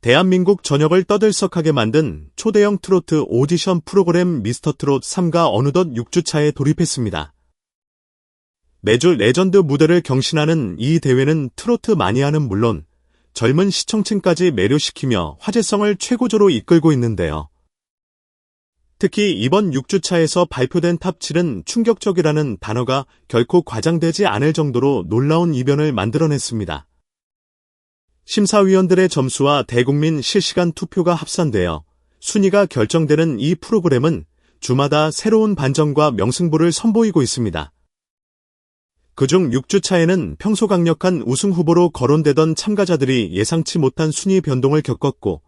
대한민국 전역을 떠들썩하게 만든 초대형 트로트 오디션 프로그램 미스터트롯 3가 어느덧 6주차에 돌입했습니다. 매주 레전드 무대를 경신하는 이 대회는 트로트 마니아는 물론 젊은 시청층까지 매료시키며 화제성을 최고조로 이끌고 있는데요. 특히 이번 6주차에서 발표된 탑7은 충격적이라는 단어가 결코 과장되지 않을 정도로 놀라운 이변을 만들어냈습니다. 심사위원들의 점수와 대국민 실시간 투표가 합산되어 순위가 결정되는 이 프로그램은 주마다 새로운 반전과 명승부를 선보이고 있습니다. 그중 6주차에는 평소 강력한 우승 후보로 거론되던 참가자들이 예상치 못한 순위 변동을 겪었고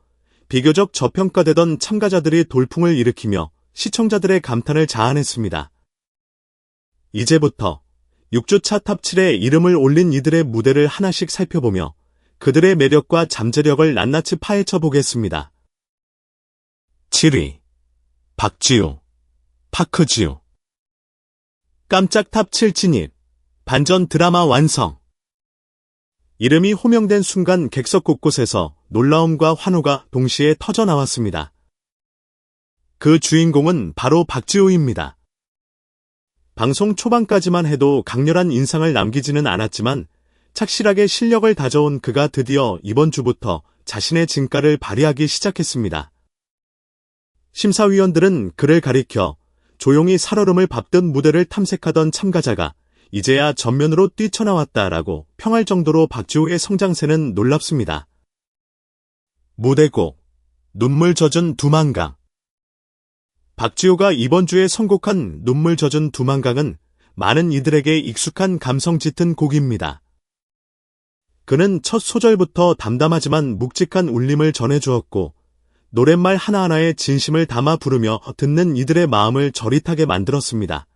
비교적 저평가되던 참가자들이 돌풍을 일으키며 시청자들의 감탄을 자아냈습니다. 이제부터 6주차 탑7에 이름을 올린 이들의 무대를 하나씩 살펴보며 그들의 매력과 잠재력을 낱낱이 파헤쳐 보겠습니다. 7위 박지우, 파크지우. 깜짝 탑7 진입, 반전 드라마 완성. 이름이 호명된 순간 객석 곳곳에서 놀라움과 환호가 동시에 터져나왔습니다. 그 주인공은 바로 박지우입니다. 방송 초반까지만 해도 강렬한 인상을 남기지는 않았지만 착실하게 실력을 다져온 그가 드디어 이번 주부터 자신의 진가를 발휘하기 시작했습니다. 심사위원들은 그를 가리켜 조용히 살얼음을 밟듯 무대를 탐색하던 참가자가 이제야 전면으로 뛰쳐나왔다라고 평할 정도로 박지우의 성장세는 놀랍습니다. 무대곡, 눈물 젖은 두만강. 박지우가 이번 주에 선곡한 눈물 젖은 두만강은 많은 이들에게 익숙한 감성 짙은 곡입니다. 그는 첫 소절부터 담담하지만 묵직한 울림을 전해주었고 노랫말 하나하나에 진심을 담아 부르며 듣는 이들의 마음을 저릿하게 만들었습니다.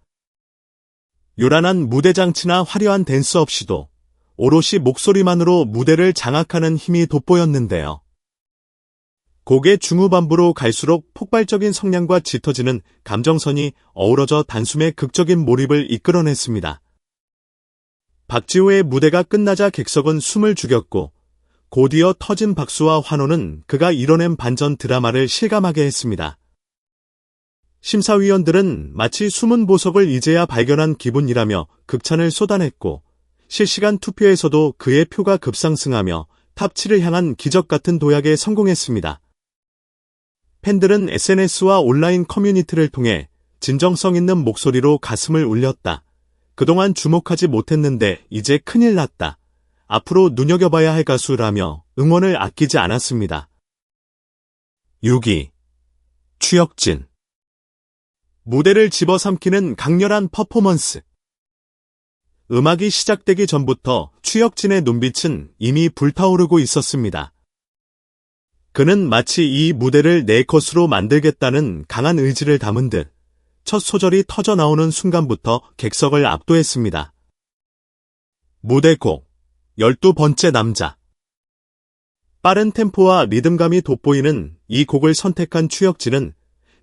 요란한 무대 장치나 화려한 댄스 없이도 오롯이 목소리만으로 무대를 장악하는 힘이 돋보였는데요. 곡의 중후반부로 갈수록 폭발적인 성량과 짙어지는 감정선이 어우러져 단숨에 극적인 몰입을 이끌어냈습니다. 박지우의 무대가 끝나자 객석은 숨을 죽였고 곧이어 터진 박수와 환호는 그가 이뤄낸 반전 드라마를 실감하게 했습니다. 심사위원들은 마치 숨은 보석을 이제야 발견한 기분이라며 극찬을 쏟아냈고 실시간 투표에서도 그의 표가 급상승하며 탑7을 향한 기적 같은 도약에 성공했습니다. 팬들은 SNS와 온라인 커뮤니티를 통해 진정성 있는 목소리로 가슴을 울렸다. 그동안 주목하지 못했는데 이제 큰일 났다. 앞으로 눈여겨봐야 할 가수라며 응원을 아끼지 않았습니다. 6위 추혁진. 무대를 집어삼키는 강렬한 퍼포먼스. 음악이 시작되기 전부터 추혁진의 눈빛은 이미 불타오르고 있었습니다. 그는 마치 이 무대를 내 것으로 만들겠다는 강한 의지를 담은 듯 첫 소절이 터져나오는 순간부터 객석을 압도했습니다. 무대곡 12번째 남자. 빠른 템포와 리듬감이 돋보이는 이 곡을 선택한 추혁진은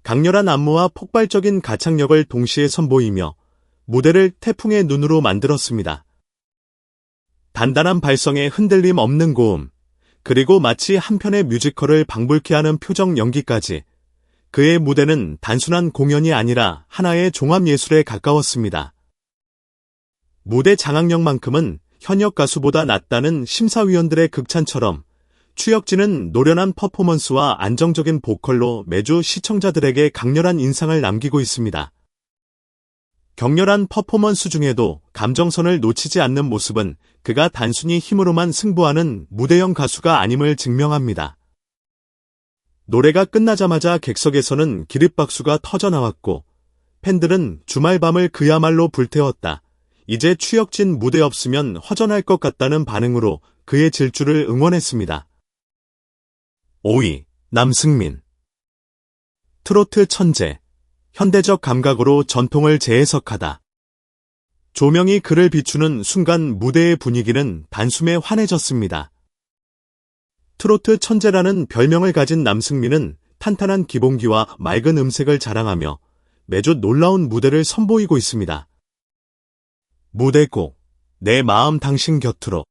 강렬한 안무와 폭발적인 가창력을 동시에 선보이며 무대를 태풍의 눈으로 만들었습니다. 단단한 발성에 흔들림 없는 고음, 그리고 마치 한 편의 뮤지컬을 방불케 하는 표정 연기까지 그의 무대는 단순한 공연이 아니라 하나의 종합예술에 가까웠습니다. 무대 장악력만큼은 현역 가수보다 낫다는 심사위원들의 극찬처럼 추혁진은 노련한 퍼포먼스와 안정적인 보컬로 매주 시청자들에게 강렬한 인상을 남기고 있습니다. 격렬한 퍼포먼스 중에도 감정선을 놓치지 않는 모습은 그가 단순히 힘으로만 승부하는 무대형 가수가 아님을 증명합니다. 노래가 끝나자마자 객석에서는 기립박수가 터져나왔고 팬들은 주말 밤을 그야말로 불태웠다. 이제 추혁진 무대 없으면 허전할 것 같다는 반응으로 그의 질주를 응원했습니다. 5위 남승민. 트로트 천재, 현대적 감각으로 전통을 재해석하다. 조명이 그를 비추는 순간 무대의 분위기는 단숨에 환해졌습니다. 트로트 천재라는 별명을 가진 남승민은 탄탄한 기본기와 맑은 음색을 자랑하며 매주 놀라운 무대를 선보이고 있습니다. 무대곡 내 마음 당신 곁으로.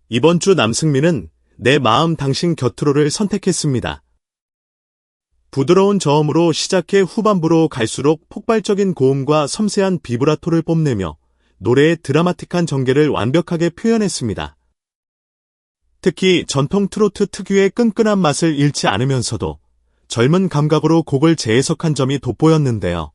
이번 주 남승민은 내 마음 당신 곁으로를 선택했습니다. 부드러운 저음으로 시작해 후반부로 갈수록 폭발적인 고음과 섬세한 비브라토를 뽐내며 노래의 드라마틱한 전개를 완벽하게 표현했습니다. 특히 전통 트로트 특유의 끈끈한 맛을 잃지 않으면서도 젊은 감각으로 곡을 재해석한 점이 돋보였는데요.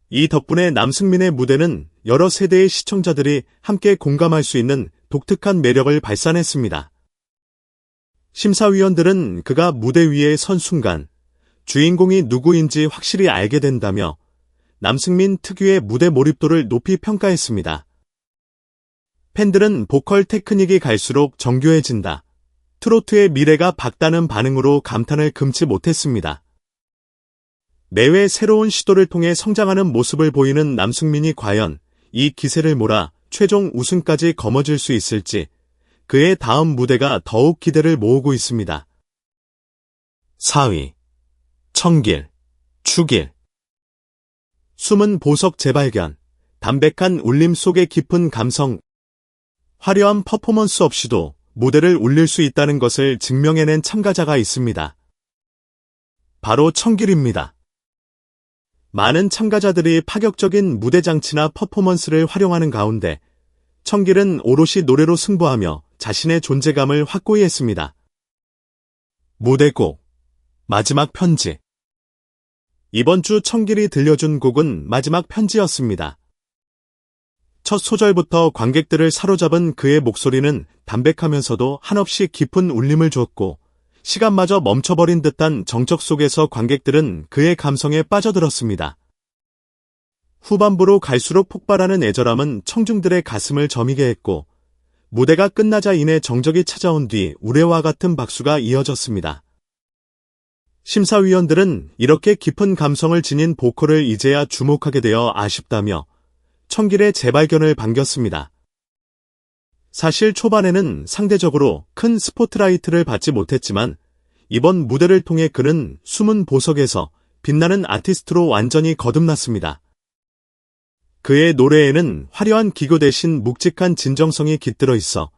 이 덕분에 남승민의 무대는 여러 세대의 시청자들이 함께 공감할 수 있는 독특한 매력을 발산했습니다. 심사위원들은 그가 무대 위에 선 순간 주인공이 누구인지 확실히 알게 된다며 남승민 특유의 무대 몰입도를 높이 평가했습니다. 팬들은 보컬 테크닉이 갈수록 정교해진다, 트로트의 미래가 밝다는 반응으로 감탄을 금치 못했습니다. 매회 새로운 시도를 통해 성장하는 모습을 보이는 남승민이 과연 이 기세를 몰아 최종 우승까지 거머쥘 수 있을지 그의 다음 무대가 더욱 기대를 모으고 있습니다. 4위. 청길, 추길. 숨은 보석 재발견, 담백한 울림 속의 깊은 감성. 화려한 퍼포먼스 없이도 무대를 울릴 수 있다는 것을 증명해낸 참가자가 있습니다. 바로 청길입니다. 많은 참가자들이 파격적인 무대 장치나 퍼포먼스를 활용하는 가운데 청길은 오롯이 노래로 승부하며 자신의 존재감을 확고히 했습니다. 무대곡, 마지막 편지. 이번 주 청길이 들려준 곡은 마지막 편지였습니다. 첫 소절부터 관객들을 사로잡은 그의 목소리는 담백하면서도 한없이 깊은 울림을 주었고 시간마저 멈춰버린 듯한 정적 속에서 관객들은 그의 감성에 빠져들었습니다. 후반부로 갈수록 폭발하는 애절함은 청중들의 가슴을 저미게 했고 무대가 끝나자 이내 정적이 찾아온 뒤 우레와 같은 박수가 이어졌습니다. 심사위원들은 이렇게 깊은 감성을 지닌 보컬을 이제야 주목하게 되어 아쉽다며 청길의 재발견을 반겼습니다. 사실 초반에는 상대적으로 큰 스포트라이트를 받지 못했지만 이번 무대를 통해 그는 숨은 보석에서 빛나는 아티스트로 완전히 거듭났습니다. 그의 노래에는 화려한 기교 대신 묵직한 진정성이 깃들어 있어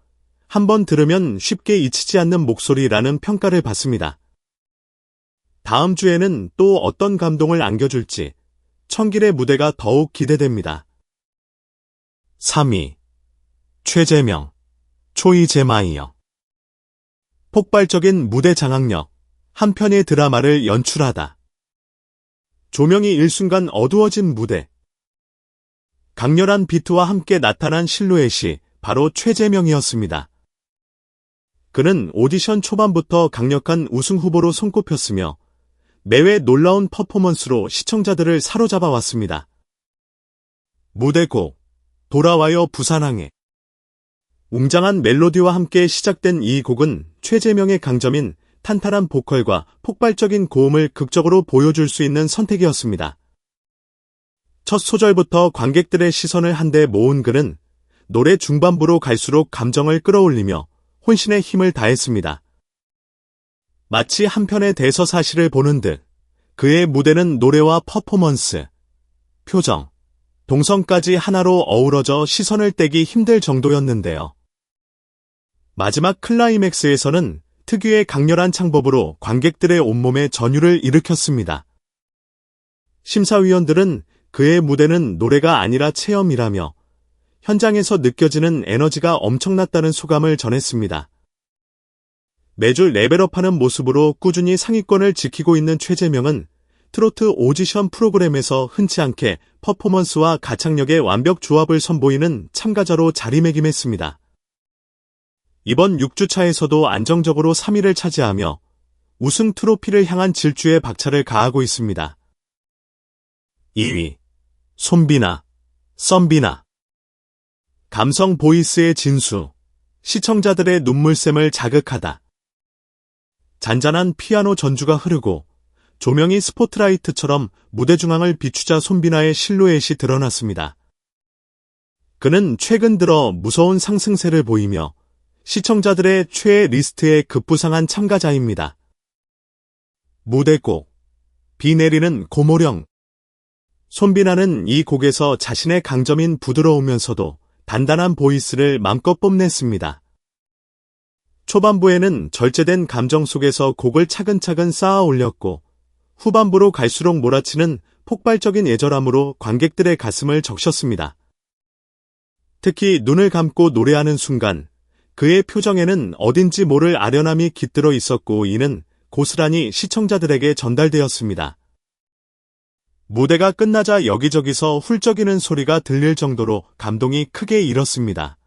한번 들으면 쉽게 잊히지 않는 목소리라는 평가를 받습니다. 다음 주에는 또 어떤 감동을 안겨줄지 청길의 무대가 더욱 기대됩니다. 3위. 최재명, 초이제마이어. 폭발적인 무대 장악력, 한 편의 드라마를 연출하다. 조명이 일순간 어두워진 무대. 강렬한 비트와 함께 나타난 실루엣이 바로 최재명이었습니다. 그는 오디션 초반부터 강력한 우승 후보로 손꼽혔으며 매회 놀라운 퍼포먼스로 시청자들을 사로잡아 왔습니다. 무대곡, 돌아와요 부산항에. 웅장한 멜로디와 함께 시작된 이 곡은 최재명의 강점인 탄탄한 보컬과 폭발적인 고음을 극적으로 보여줄 수 있는 선택이었습니다. 첫 소절부터 관객들의 시선을 한데 모은 그는 노래 중반부로 갈수록 감정을 끌어올리며 혼신의 힘을 다했습니다. 마치 한편의 대서사시를 보는 듯 그의 무대는 노래와 퍼포먼스, 표정, 동성까지 하나로 어우러져 시선을 떼기 힘들 정도였는데요. 마지막 클라이맥스에서는 특유의 강렬한 창법으로 관객들의 온몸에 전율을 일으켰습니다. 심사위원들은 그의 무대는 노래가 아니라 체험이라며 현장에서 느껴지는 에너지가 엄청났다는 소감을 전했습니다. 매주 레벨업하는 모습으로 꾸준히 상위권을 지키고 있는 최재명은 트로트 오디션 프로그램에서 흔치 않게 퍼포먼스와 가창력의 완벽 조합을 선보이는 참가자로 자리매김했습니다. 이번 6주차에서도 안정적으로 3위를 차지하며 우승 트로피를 향한 질주에 박차를 가하고 있습니다. 2위. 손비나, 썸비나. 감성 보이스의 진수, 시청자들의 눈물샘을 자극하다. 잔잔한 피아노 전주가 흐르고 조명이 스포트라이트처럼 무대 중앙을 비추자 손비나의 실루엣이 드러났습니다. 그는 최근 들어 무서운 상승세를 보이며 시청자들의 최애 리스트에 급부상한 참가자입니다. 무대곡, 비 내리는 고모령. 손비나는 이 곡에서 자신의 강점인 부드러우면서도 단단한 보이스를 맘껏 뽐냈습니다. 초반부에는 절제된 감정 속에서 곡을 차근차근 쌓아 올렸고 후반부로 갈수록 몰아치는 폭발적인 애절함으로 관객들의 가슴을 적셨습니다. 특히 눈을 감고 노래하는 순간 그의 표정에는 어딘지 모를 아련함이 깃들어 있었고 이는 고스란히 시청자들에게 전달되었습니다. 무대가 끝나자 여기저기서 훌쩍이는 소리가 들릴 정도로 감동이 크게 일었습니다.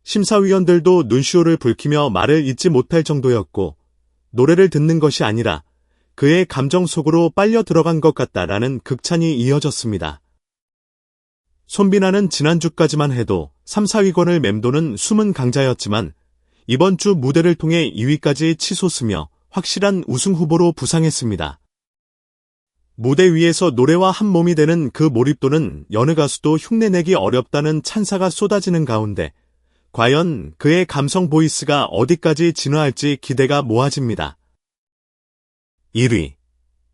심사위원들도 눈시울을 붉히며 말을 잇지 못할 정도였고 노래를 듣는 것이 아니라 그의 감정 속으로 빨려 들어간 것 같다라는 극찬이 이어졌습니다. 손비나는 지난주까지만 해도 3, 4위권을 맴도는 숨은 강자였지만 이번 주 무대를 통해 2위까지 치솟으며 확실한 우승 후보로 부상했습니다. 무대 위에서 노래와 한 몸이 되는 그 몰입도는 여느 가수도 흉내내기 어렵다는 찬사가 쏟아지는 가운데 과연 그의 감성 보이스가 어디까지 진화할지 기대가 모아집니다. 1위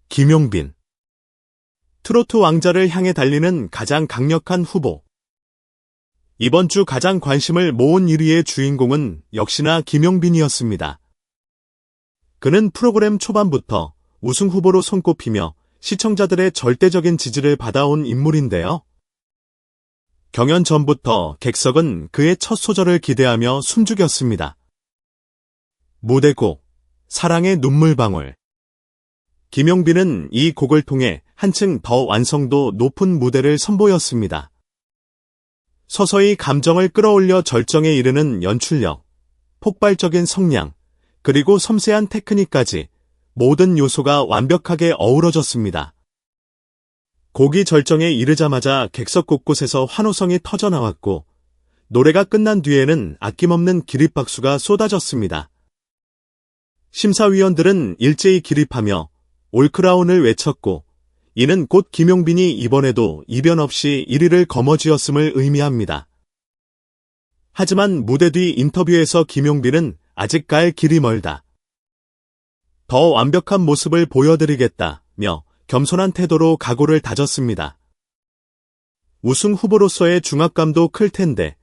김용빈. 트로트 왕자를 향해 달리는 가장 강력한 후보. 이번 주 가장 관심을 모은 1위의 주인공은 역시나 김용빈이었습니다. 그는 프로그램 초반부터 우승 후보로 손꼽히며 시청자들의 절대적인 지지를 받아온 인물인데요. 경연 전부터 객석은 그의 첫 소절을 기대하며 숨죽였습니다. 무대곡 사랑의 눈물방울. 김용빈은 이 곡을 통해 한층 더 완성도 높은 무대를 선보였습니다. 서서히 감정을 끌어올려 절정에 이르는 연출력, 폭발적인 성량, 그리고 섬세한 테크닉까지 모든 요소가 완벽하게 어우러졌습니다. 곡이 절정에 이르자마자 객석 곳곳에서 환호성이 터져나왔고 노래가 끝난 뒤에는 아낌없는 기립박수가 쏟아졌습니다. 심사위원들은 일제히 기립하며 올크라운을 외쳤고 이는 곧 김용빈이 이번에도 이변 없이 1위를 거머쥐었음을 의미합니다. 하지만 무대 뒤 인터뷰에서 김용빈은 아직 갈 길이 멀다. 더 완벽한 모습을 보여드리겠다며 겸손한 태도로 각오를 다졌습니다. 우승 후보로서의 중압감도 클 텐데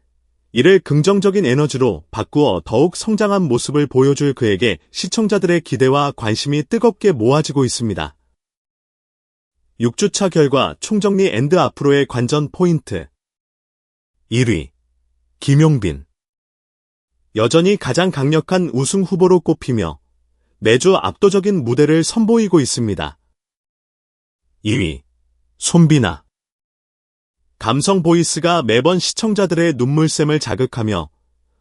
이를 긍정적인 에너지로 바꾸어 더욱 성장한 모습을 보여줄 그에게 시청자들의 기대와 관심이 뜨겁게 모아지고 있습니다. 6주차 결과 총정리 앤드 앞으로의 관전 포인트. 1위 김용빈. 여전히 가장 강력한 우승 후보로 꼽히며 매주 압도적인 무대를 선보이고 있습니다. 2위 손비나. 감성 보이스가 매번 시청자들의 눈물샘을 자극하며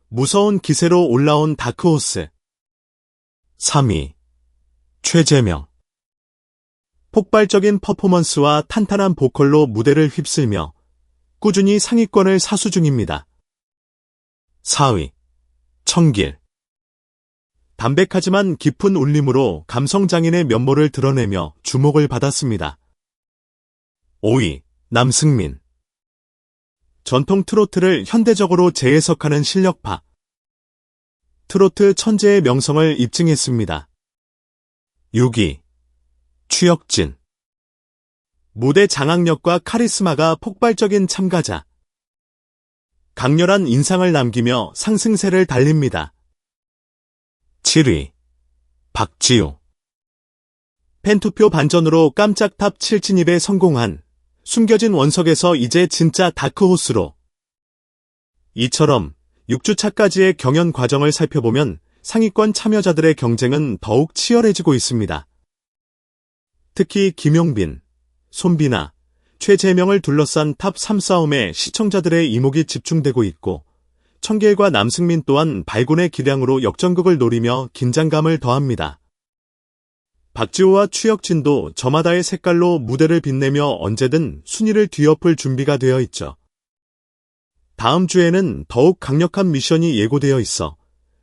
무서운 기세로 올라온 다크호스. 3위 최재명. 폭발적인 퍼포먼스와 탄탄한 보컬로 무대를 휩쓸며 꾸준히 상위권을 사수 중입니다. 4위 청길. 담백하지만 깊은 울림으로 감성장인의 면모를 드러내며 주목을 받았습니다. 5위 남승민. 전통 트로트를 현대적으로 재해석하는 실력파. 트로트 천재의 명성을 입증했습니다. 6위 추혁진. 무대 장악력과 카리스마가 폭발적인 참가자. 강렬한 인상을 남기며 상승세를 달립니다. 7위 박지우. 팬투표 반전으로 깜짝 탑 7 진입에 성공한 숨겨진 원석에서 이제 진짜 다크호스로. 이처럼 6주차까지의 경연 과정을 살펴보면 상위권 참여자들의 경쟁은 더욱 치열해지고 있습니다. 특히 김용빈, 손비나, 최재명을 둘러싼 탑 3 싸움에 시청자들의 이목이 집중되고 있고 청길과 남승민 또한 발군의 기량으로 역전극을 노리며 긴장감을 더합니다. 박지호와 추혁진도 저마다의 색깔로 무대를 빛내며 언제든 순위를 뒤엎을 준비가 되어 있죠. 다음 주에는 더욱 강력한 미션이 예고되어 있어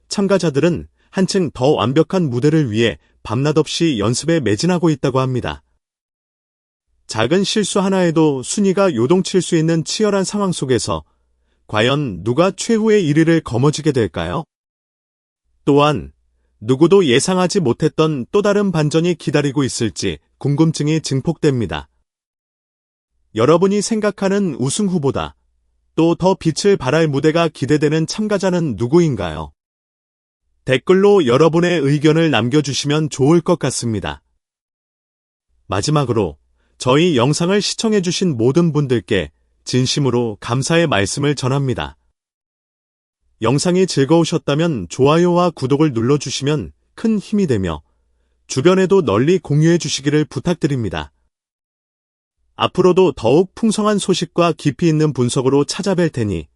참가자들은 한층 더 완벽한 무대를 위해 밤낮 없이 연습에 매진하고 있다고 합니다. 작은 실수 하나에도 순위가 요동칠 수 있는 치열한 상황 속에서 과연 누가 최후의 1위를 거머쥐게 될까요? 또한 누구도 예상하지 못했던 또 다른 반전이 기다리고 있을지 궁금증이 증폭됩니다. 여러분이 생각하는 우승 후보다 또 더 빛을 발할 무대가 기대되는 참가자는 누구인가요? 댓글로 여러분의 의견을 남겨주시면 좋을 것 같습니다. 마지막으로 저희 영상을 시청해주신 모든 분들께 진심으로 감사의 말씀을 전합니다. 영상이 즐거우셨다면 좋아요와 구독을 눌러주시면 큰 힘이 되며 주변에도 널리 공유해 주시기를 부탁드립니다. 앞으로도 더욱 풍성한 소식과 깊이 있는 분석으로 찾아뵐 테니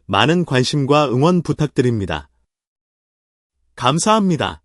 많은 관심과 응원 부탁드립니다. 감사합니다.